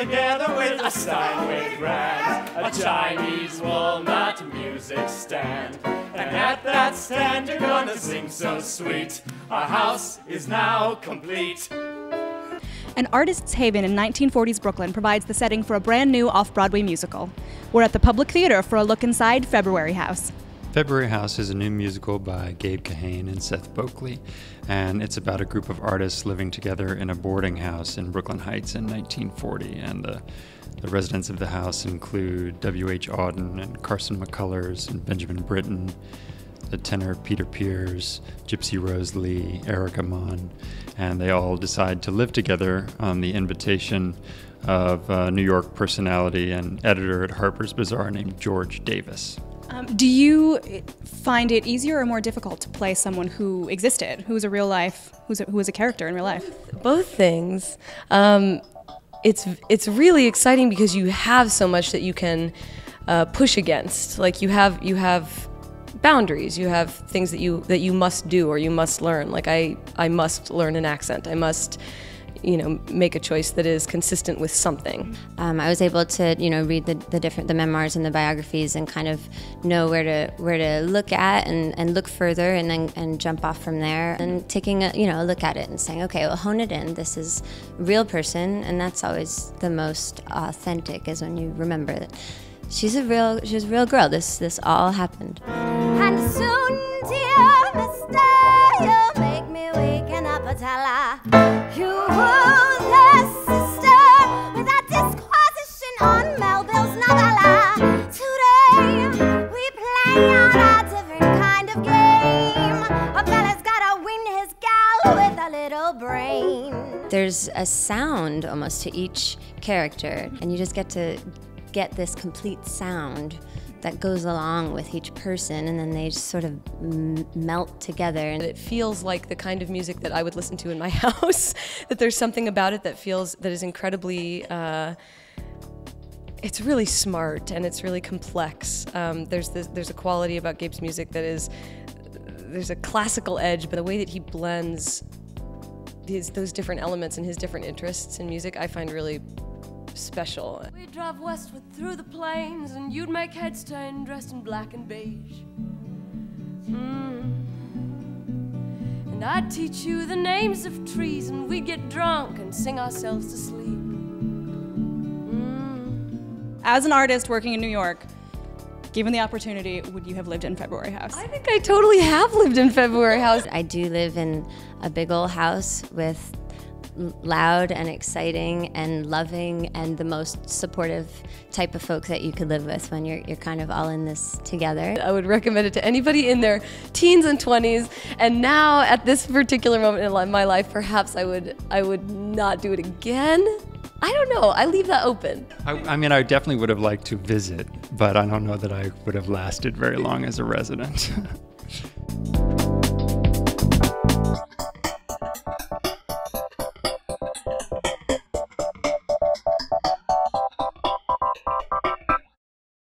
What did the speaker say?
together with a Steinway grand, a Chinese walnut music stand. And at that stand you're gonna sing so sweet, our house is now complete. An artist's haven in 1940s Brooklyn provides the setting for a brand new off-Broadway musical. We're at the Public Theater for a look inside February House. February House is a new musical by Gabriel Kahane and Seth Bockley, and it's about a group of artists living together in a boarding house in Brooklyn Heights in 1940. And the residents of the house include W.H. Auden and Carson McCullers and Benjamin Britten, the tenor Peter Pears, Gypsy Rose Lee, Erica Mon, and they all decide to live together on the invitation of a New York personality and editor at Harper's Bazaar named George Davis. Do you find it easier or more difficult to play someone who existed, who was who was a character in real life? Both things. It's really exciting because you have so much that you can push against. Like you have boundaries. You have things that you must do or you must learn. Like I must learn an accent. I must, make a choice that is consistent with something. I was able to, read the memoirs and the biographies and kind of know where to look at and look further and jump off from there and taking a look at it and saying, okay, well, hone it in. This is a real person, and that's always the most authentic, is when you remember that she's a real girl. This all happened. And soon, dear mister, you'll make me waken up a tella. You were the sister with a disquisition on Melville's novella. Today, we play on a different kind of game. A fella's gotta win his gal with a little brain. There's a sound almost to each character, and you just get to get this complete sound that goes along with each person, and then they just sort of melt together. And it feels like the kind of music that I would listen to in my house. That there's something about it that is incredibly, it's really smart and it's really complex. There's a quality about Gabe's music there's a classical edge, but the way that he blends those different elements and his different interests in music, I find really special. We drove westward through the plains, and you'd make heads turn dressed in black and beige. And I'd teach you the names of trees, and we'd get drunk and sing ourselves to sleep. As an artist working in New York, given the opportunity, would you have lived in February House? I think I totally have lived in February House. I do live in a big old house with loud and exciting and loving and the most supportive type of folk that you could live with when you're kind of all in this together. I would recommend it to anybody in their teens and 20s, and now at this particular moment in my life, perhaps I would not do it again. I don't know, I leave that open. I mean, I definitely would have liked to visit, but I don't know that I would have lasted very long as a resident.